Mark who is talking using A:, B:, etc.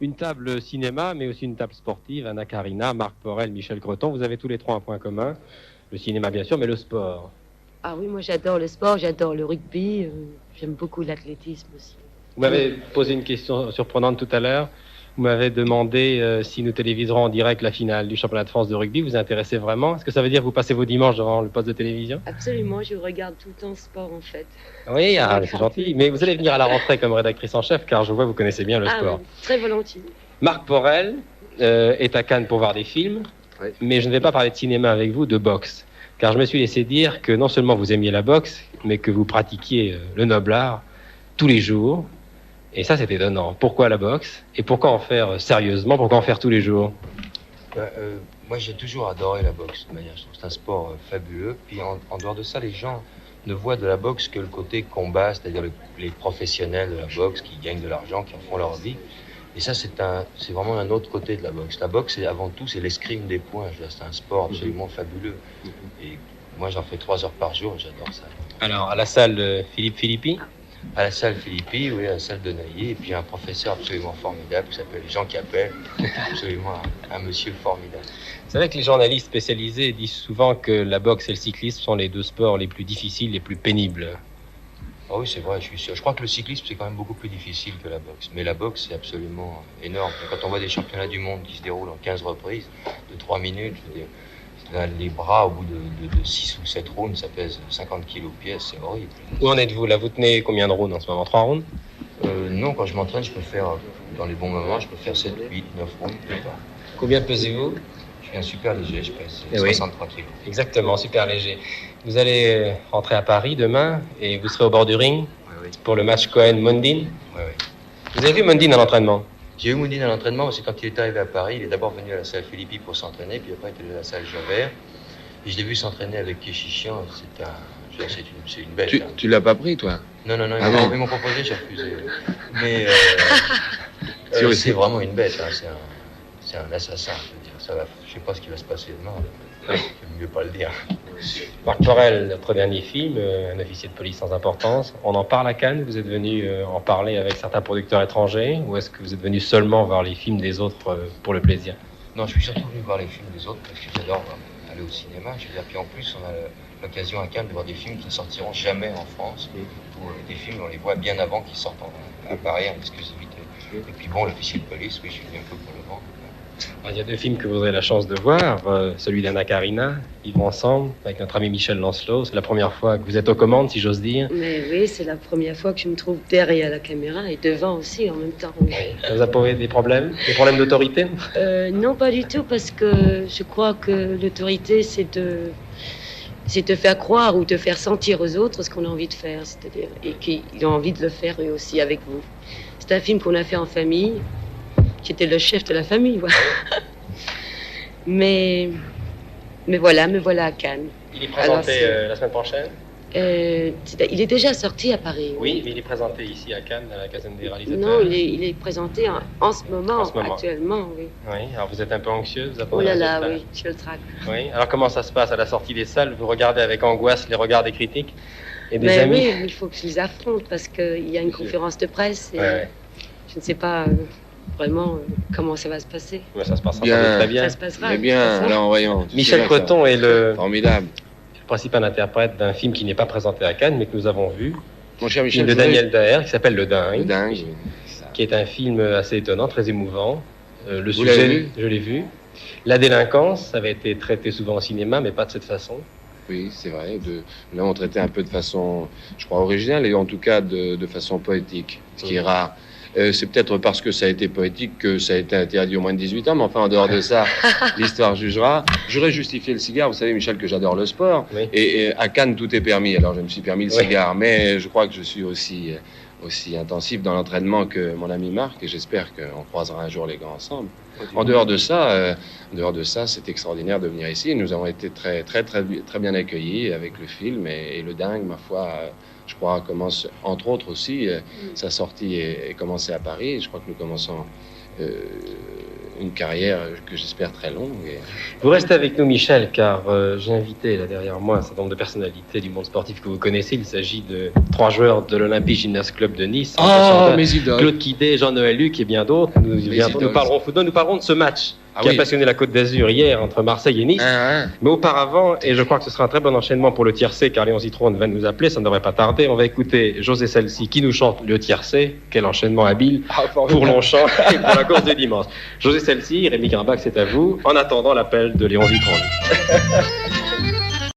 A: une table cinéma, mais aussi une table sportive. Anna Karina, Marc Porel, Michel Creton. Vous avez tous les trois un point commun. Le cinéma, bien sûr, mais le sport.
B: Ah oui, moi j'adore le sport, j'adore le rugby. J'aime beaucoup l'athlétisme aussi.
A: Vous m'avez posé une question surprenante tout à l'heure. Vous m'avez demandé si nous téléviserons en direct la finale du championnat de France de rugby. Vous vous intéressez vraiment? Est-ce que ça veut dire que vous passez vos dimanches devant le poste de télévision?
B: Absolument, je regarde tout le temps ce sport en fait.
A: Oui, c'est gentil. Mais vous allez venir à la rentrée comme rédactrice en chef, car je vois que vous connaissez bien le sport.
B: Oui, très volontiers.
A: Marc Porel est à Cannes pour voir des films, oui. Mais je ne vais pas parler de cinéma avec vous, de boxe. Car je me suis laissé dire que non seulement vous aimiez la boxe, mais que vous pratiquiez le noble art tous les jours. Et ça, c'est étonnant. Pourquoi la boxe? Et pourquoi en faire sérieusement? Pourquoi en faire tous les jours?
C: Moi, j'ai toujours adoré la boxe. De manière, je trouve que c'est un sport fabuleux. Puis en dehors de ça, les gens ne voient de la boxe que le côté combat, c'est-à-dire les professionnels de la boxe qui gagnent de l'argent, qui en font leur vie. Et ça, c'est vraiment un autre côté de la boxe. La boxe, avant tout, c'est l'escrime des poings. C'est un sport absolument fabuleux. Et moi, j'en fais 3 heures par jour. J'adore ça.
A: Alors, à la salle Philippe Philippi?
C: À la salle Philippi, oui, à la salle de Naillet, et puis un professeur absolument formidable qui s'appelle Jean Capel, absolument un monsieur formidable.
A: C'est vrai que les journalistes spécialisés disent souvent que la boxe et le cyclisme sont les 2 sports les plus difficiles, les plus pénibles.
C: Ah oui, c'est vrai, je suis sûr. Je crois que le cyclisme, c'est quand même beaucoup plus difficile que la boxe. Mais la boxe, c'est absolument énorme. Quand on voit des championnats du monde qui se déroulent en 15 reprises, de 3 minutes, je veux dire, les bras, au bout de 6 ou 7 rounds, ça pèse 50 kilos pièce, c'est horrible.
A: Où en êtes-vous là? Vous tenez combien de rounds en ce moment? 3 rounds?
C: Non, quand je m'entraîne, je peux faire, dans les bons moments, je peux faire 7, 8, 9 rounds.
A: Combien pesez-vous?
C: Je suis un super léger, je pèse 63 kilos.
A: Exactement, super léger. Vous allez rentrer à Paris demain et vous serez au bord du ring pour le match Cohen-Mondin.
C: Oui.
A: Vous avez vu Mondin à l'entraînement?
C: J'ai eu Mondin à l'entraînement parce que quand il est arrivé à Paris, il est d'abord venu à la salle Philippi pour s'entraîner, puis après il est allé à la salle Javert. Et je l'ai vu s'entraîner avec Kéchichian, c'est une bête.
D: Tu l'as pas pris, toi?
C: Non, ils m'ont proposé, j'ai refusé. Mais c'est vraiment une bête, hein. C'est un assassin, je veux dire. Je sais pas ce qui va se passer demain, il vaut mieux pas le dire.
A: Marc Porel, notre dernier film, un officier de police sans importance. On en parle à Cannes? Vous êtes venu en parler avec certains producteurs étrangers? Ou est-ce que vous êtes venu seulement voir les films des autres pour le plaisir?
C: Non, je suis surtout venu voir les films des autres parce que j'adore aller au cinéma. Je veux dire, puis en plus, on a l'occasion à Cannes de voir des films qui ne sortiront jamais en France. Ou des films, on les voit bien avant qu'ils sortent à Paris en exclusivité. Et puis bon, l'officier de police, oui, je suis venu un peu pour le vendre.
A: Il y a 2 films que vous aurez la chance de voir, celui d'Anna Karina, ils vont ensemble, avec notre ami Michel Lancelot. C'est la première fois que vous êtes aux commandes, si j'ose dire.
B: Mais oui, c'est la première fois que je me trouve derrière la caméra et devant aussi en même temps. Oui.
A: Ça vous a posé des problèmes d'autorité?
B: Non, pas du tout, parce que je crois que l'autorité, c'est te faire croire ou te faire sentir aux autres ce qu'on a envie de faire, c'est-à-dire, et qu'ils ont envie de le faire eux aussi avec vous. C'est un film qu'on a fait en famille. J'étais le chef de la famille, voilà. mais voilà à Cannes.
A: Il est présenté la semaine prochaine?
B: Il est déjà sorti à Paris.
A: Oui, mais il est présenté ici à Cannes, à la Caserne des réalisateurs.
B: Non, il est présenté en ce moment, actuellement, oui.
A: Oui, alors vous êtes un peu anxieuse?
B: Oh là là, oui, je le traque.
A: Oui, alors comment ça se passe à la sortie des salles? Vous regardez avec angoisse les regards des critiques et des amis?
B: Oui, il faut que je les affronte parce qu'il y a une conférence de presse et je ne sais pas... vraiment comment ça va se passer.
A: Ouais, ça se passera très bien.
B: Ça se passera.
D: Mais bien, alors voyons.
A: Michel Creton est le
D: principal
A: interprète d'un film qui n'est pas présenté à Cannes, mais que nous avons vu.
D: Mon cher Michel,
A: de Daniel Daher, qui s'appelle Le Dingue.
D: Le Dingue.
A: Qui est un film assez étonnant, très émouvant. Le sujet, je l'ai vu. La délinquance, ça avait été traité souvent au cinéma, mais pas de cette façon.
D: Oui, c'est vrai. Là, on traitait un peu de façon, je crois, originale, et en tout cas de façon poétique, ce qui est rare. C'est peut-être parce que ça a été poétique que ça a été interdit aux moins de 18 ans, mais enfin, en dehors de ça, l'histoire jugera. J'aurais justifié le cigare. Vous savez, Michel, que j'adore le sport.
A: Oui.
D: Et à Cannes, tout est permis. Alors, je me suis permis le cigare. Mais je crois que je suis aussi intensif dans l'entraînement que mon ami Marc, et j'espère qu'on croisera un jour les gants ensemble. En dehors de ça, c'est extraordinaire de venir ici. Nous avons été très, très, très, très bien accueillis avec le film et le Dingue, ma foi. je crois, commence, entre autres aussi, sa sortie est commencée à Paris. Je crois que nous commençons une carrière que j'espère très longue.
A: Vous restez avec nous, Michel, car j'ai invité là derrière moi un certain nombre de personnalités du monde sportif que vous connaissez. Il s'agit de 3 joueurs de l'Olympique Gymnast Club de Nice.
D: Mes idoles.
A: Claude Quidet, Jean-Noël Luc et bien d'autres. Nous parlerons football, nous parlerons de ce match qui a passionné la Côte d'Azur hier entre Marseille et Nice. Mais auparavant, et je crois que ce sera un très bon enchaînement pour le tiercé, car Léon Zitrone va nous appeler, ça ne devrait pas tarder. On va écouter José Salsi qui nous chante le tiercé. Quel enchaînement habile pour Longchamp et pour la course de dimanche. José Salsi, Rémi Grimbach, c'est à vous. En attendant l'appel de Léon Zitrone.